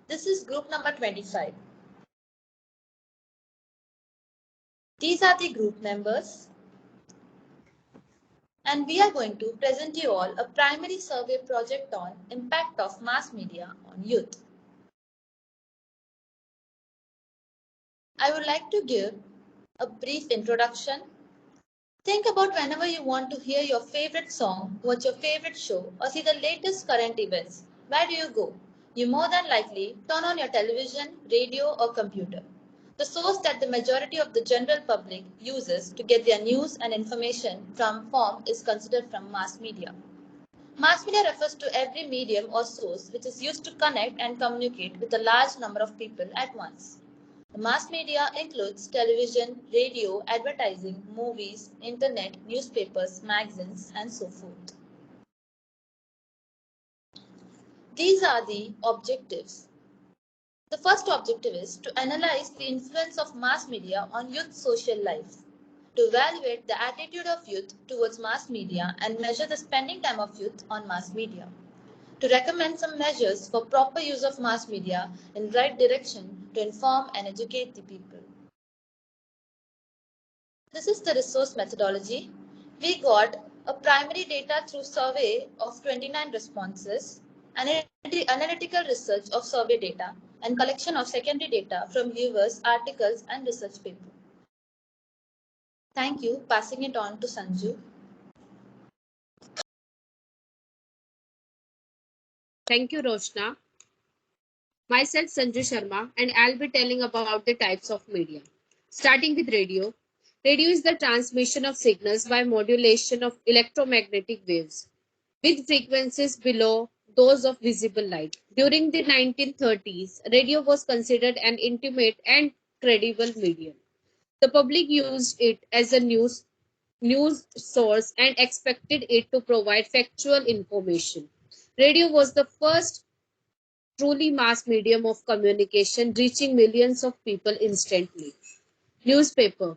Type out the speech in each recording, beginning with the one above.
This is group number 25. These are the group members, and we are going to present you all a primary survey project on impact of mass media on youth. I would like to give a brief introduction. Think about whenever you want to hear your favorite song, watch your favorite show, or see the latest current events. Where do you go? You more than likely turn on your television, radio, or computer. The source that the majority of the general public uses to get their news and information from is considered from mass media. Mass media refers to every medium or source which is used to connect and communicate with a large number of people at once. The mass media includes television, radio, advertising, movies, internet, newspapers, magazines, and so forth. These are the objectives. The first objective is to analyze the influence of mass media on youth social life, to evaluate the attitude of youth towards mass media and measure the spending time of youth on mass media, to recommend some measures for proper use of mass media in right direction to inform and educate the people. This is the resource methodology. We got a primary data through survey of 29 responses, analytical research of survey data, and collection of secondary data from viewers, articles, and research papers. Thank you. Passing it on to Sanju. Thank you, Roshna. Myself, Sanju Sharma, and I'll be telling about the types of media. Starting with radio. Radio is the transmission of signals by modulation of electromagnetic waves with frequencies below those of visible light. During the 1930s, radio was considered an intimate and credible medium. The public used it as a news source and expected it to provide factual information. Radio was the first truly mass medium of communication, reaching millions of people instantly. Newspaper.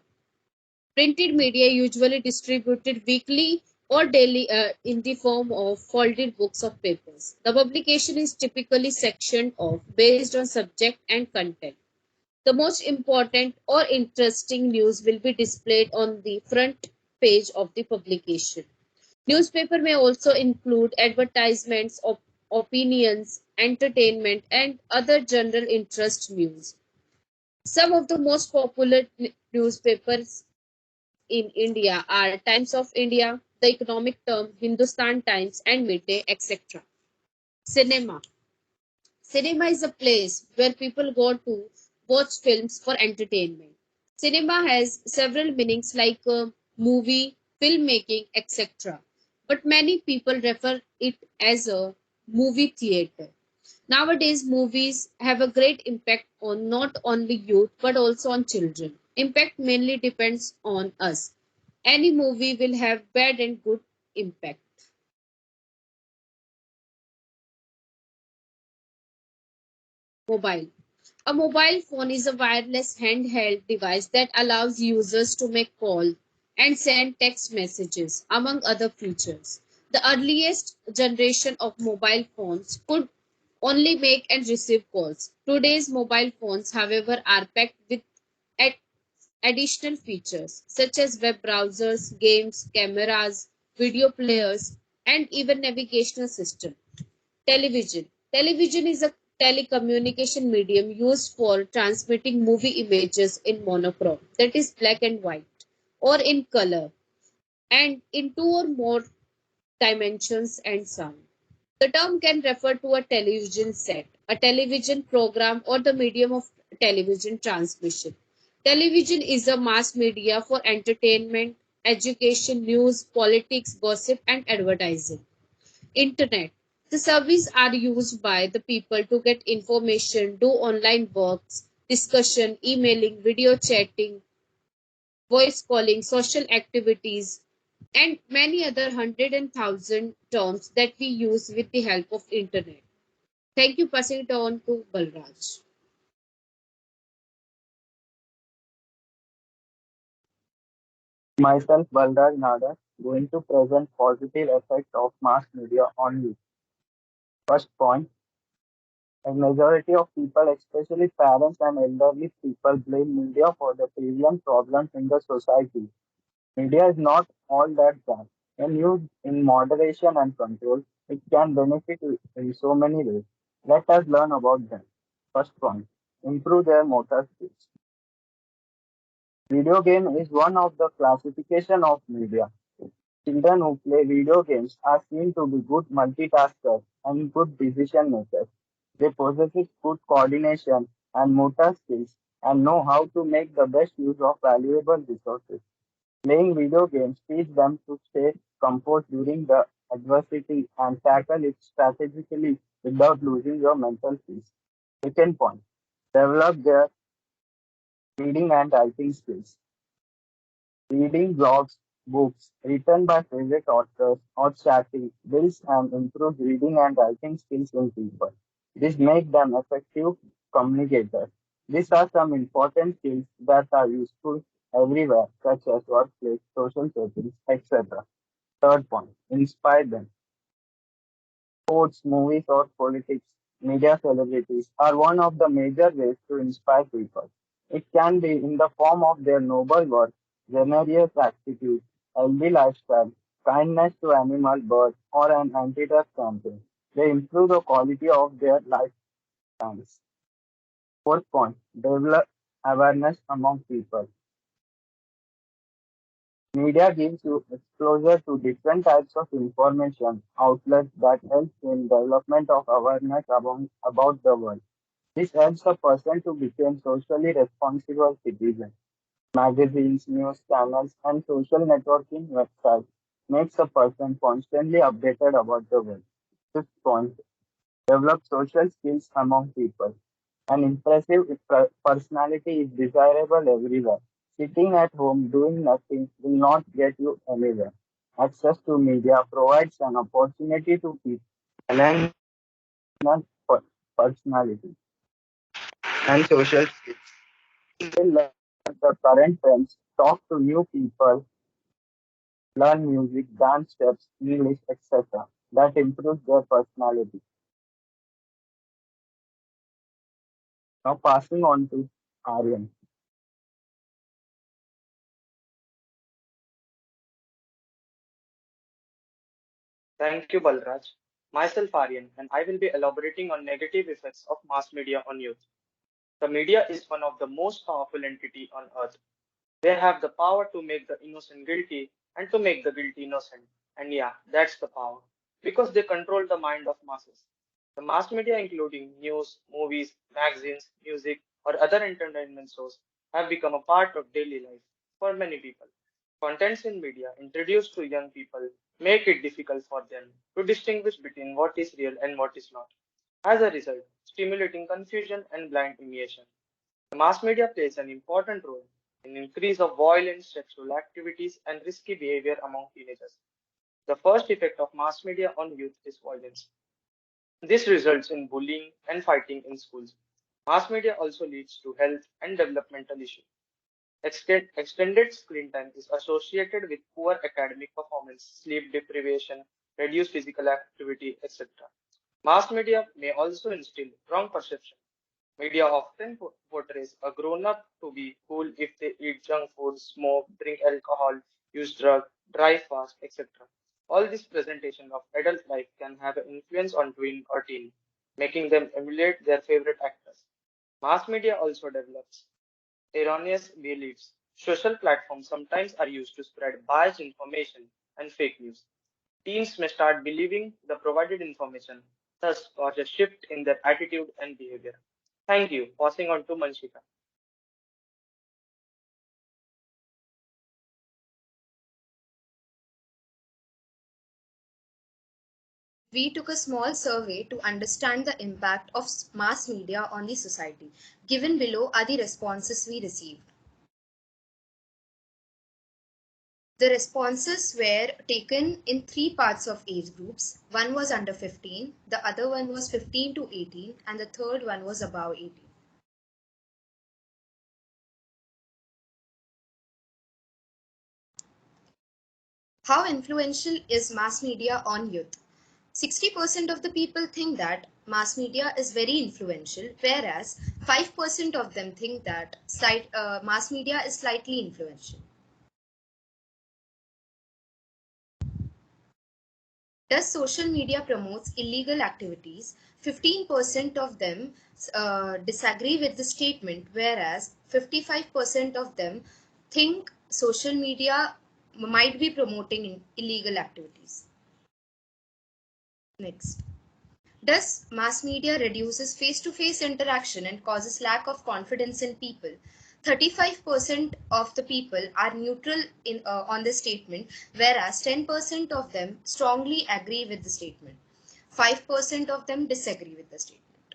Printed media usually distributed weekly or daily in the form of folded books of papers. The publication is typically sectioned off based on subject and content. The most important or interesting news will be displayed on the front page of the publication. Newspaper may also include advertisements of opinions, entertainment, and other general interest news. Some of the most popular newspapers in India are Times of India, The Economic Term, Hindustan Times, and Midday, etc. Cinema. Cinema is a place where people go to watch films for entertainment. Cinema has several meanings like movie, filmmaking, etc. But many people refer it as a movie theater. Nowadays, movies have a great impact on not only youth but also on children. Impact mainly depends on us. Any movie will have bad and good impact. Mobile. A mobile phone is a wireless handheld device that allows users to make calls and send text messages, among other features. The earliest generation of mobile phones could only make and receive calls. Today's mobile phones, however, are packed with additional features such as web browsers, games, cameras, video players, and even navigational system. Television. Television is a telecommunication medium used for transmitting movie images in monochrome, that is black and white, or in color, and in two or more dimensions and sound. The term can refer to a television set, a television program, or the medium of television transmission. Television is a mass media for entertainment, education, news, politics, gossip, and advertising. Internet. The services are used by the people to get information, do online works, discussion, emailing, video chatting, voice calling, social activities, and many other hundred and thousand terms that we use with the help of internet. Thank you. Passing it on to Balraj. Myself, Balraj Nadar, going to present positive effect of mass media on youth. First point, A majority of people, especially parents and elderly people, blame media for the prevalent problems in the society. Media is not all that bad. When used in moderation and control, it can benefit you in so many ways. Let us learn about them. First point, improve their motor skills. Video game is one of the classification of media. Children who play video games are seen to be good multitaskers and good decision makers. They possess good coordination and motor skills and know how to make the best use of valuable resources. Playing video games teach them to stay composed during the adversity and tackle it strategically without losing your mental peace. Second point, develop their reading and writing skills. Reading blogs, books written by favorite authors, or chatting builds and improves reading and writing skills in people. This makes them effective communicators. These are some important skills that are useful everywhere, such as workplace, social settings, etc. Third point, inspire them. Sports, movies, or politics, media celebrities are one of the major ways to inspire people. It can be in the form of their noble work, generous attitude, healthy lifestyle, kindness to animal, birds, or an anti-drug campaign. They improve the quality of their lifetimes. Fourth point, develop awareness among people. Media gives you exposure to different types of information outlets that helps in development of awareness about the world. This helps a person to become socially responsible citizen. Magazines, news channels, and social networking websites makes a person constantly updated about the world. Fifth point, develop social skills among people. An impressive personality is desirable everywhere. Sitting at home doing nothing will not get you anywhere. Access to media provides an opportunity to keep enhance per- personality and social skills. They learn the current trends, talk to new people, learn music, dance steps, English, etc. That improves their personality. Now passing on to Aryan. Thank you, Balraj. Myself, Aryan, and I will be elaborating on negative effects of mass media on youth. The media is one of the most powerful entity on earth. They have the power to make the innocent guilty and to make the guilty innocent. And yeah, that's the power. Because they control the mind of masses. The mass media, including news, movies, magazines, music, or other entertainment shows, have become a part of daily life for many people. Contents in media introduced to young people make it difficult for them to distinguish between what is real and what is not. As a result, stimulating confusion and blind imitation. The mass media plays an important role in increase of violence, sexual activities, and risky behavior among teenagers. The first effect of mass media on youth is violence. This results in bullying and fighting in schools. Mass media also leads to health and developmental issues. Extended screen time is associated with poor academic performance, sleep deprivation, reduced physical activity, etc. Mass media may also instill wrong perception. Media often portrays a grown-up to be cool if they eat junk food, smoke, drink alcohol, use drugs, drive fast, etc. All this presentation of adult life can have an influence on tween or teen, making them emulate their favorite actors. Mass media also develops erroneous beliefs. Social platforms sometimes are used to spread biased information and fake news. Teens may start believing the provided information, thus cause a shift in their attitude and behavior. Thank you. Passing on to Manshika. We took a small survey to understand the impact of mass media on the society. Given below are the responses we received. The responses were taken in three parts of age groups. One was under 15, the other one was 15 to 18, and the third one was above 18. How influential is mass media on youth? 60% of the people think that mass media is very influential, whereas 5% of them think that mass media is slightly influential. Does social media promotes illegal activities? 15% of them disagree with the statement, whereas 55% of them think social media might be promoting illegal activities. Next. Does mass media reduces face-to-face interaction and causes lack of confidence in people? 35% of the people are neutral on the statement, whereas 10% of them strongly agree with the statement. 5% of them disagree with the statement.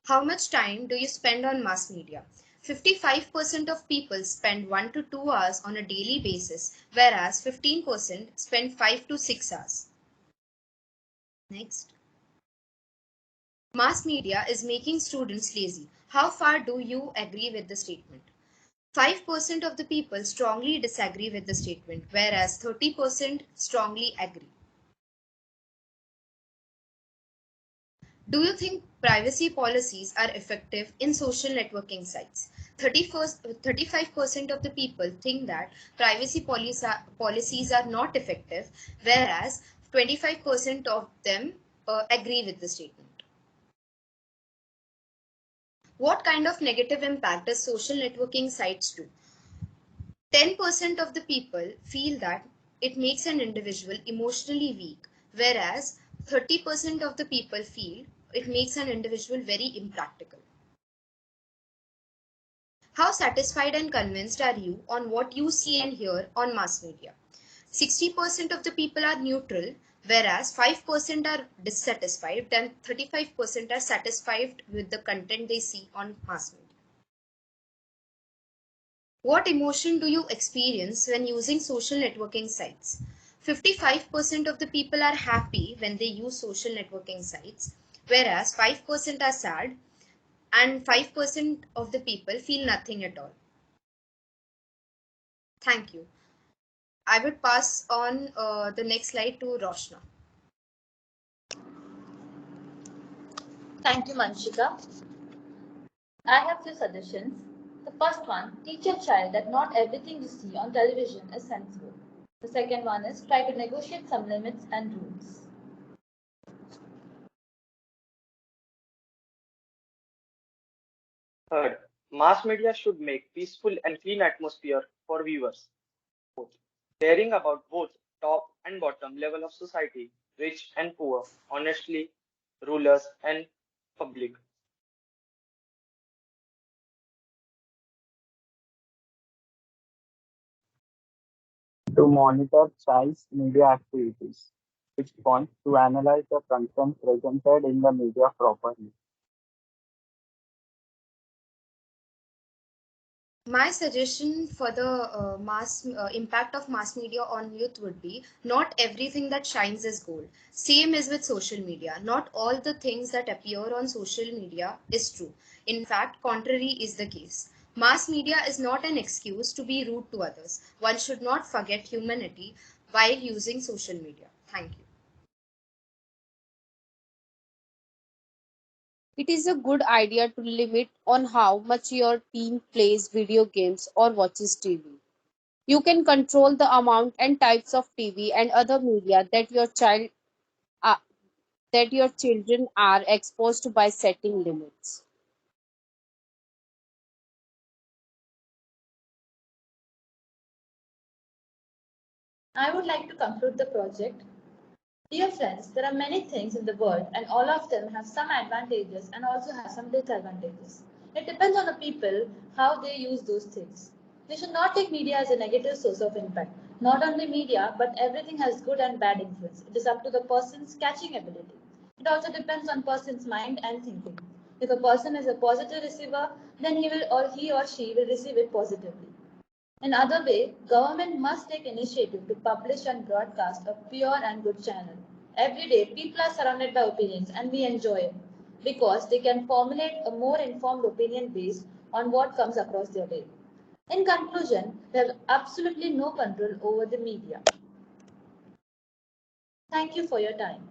How much time do you spend on mass media? 55% of people spend 1 to 2 hours on a daily basis, whereas 15% spend 5 to 6 hours. Next. Mass media is making students lazy. How far do you agree with the statement? 5% of the people strongly disagree with the statement, whereas 30% strongly agree. Do you think privacy policies are effective in social networking sites? 35% of the people think that privacy policies are not effective, whereas 25% of them agree with the statement. What kind of negative impact does social networking sites do? 10% of the people feel that it makes an individual emotionally weak, whereas 30% of the people feel it makes an individual very impractical. How satisfied and convinced are you on what you see and hear on mass media? 60% of the people are neutral, whereas 5% are dissatisfied and 35% are satisfied with the content they see on mass media. What emotion do you experience when using social networking sites? 55% of the people are happy when they use social networking sites, whereas 5% are sad and 5% of the people feel nothing at all. Thank you. I would pass on the next slide to Roshna. Thank you, Manshika. I have few suggestions. The first one, teach your child that not everything you see on television is sensible. The second one is try to negotiate some limits and rules. Third, mass media should make peaceful and clean atmosphere for viewers. Fourth, caring about both top and bottom level of society, rich and poor, honestly, rulers and public. To monitor child's media activities. 6 points to analyze the content presented in the media properly. My suggestion for the impact of mass media on youth would be not everything that shines is gold. Same is with social media. Not all the things that appear on social media is true. In fact, contrary is the case. Mass media is not an excuse to be rude to others. One should not forget humanity while using social media. Thank you. It is a good idea to limit on how much your teen plays video games or watches TV. You can control the amount and types of TV and other media uh, that your children are exposed to by setting limits. I would like to conclude the project. Dear friends, there are many things in the world and all of them have some advantages and also have some disadvantages. It depends on the people how they use those things. We should not take media as a negative source of impact. Not only media, but everything has good and bad influence. It is up to the person's catching ability. It also depends on person's mind and thinking. If a person is a positive receiver, then he or she will receive it positively. Another way, government must take initiative to publish and broadcast a pure and good channel. Every day, people are surrounded by opinions and we enjoy it because they can formulate a more informed opinion based on what comes across their day. In conclusion, we have absolutely no control over the media. Thank you for your time.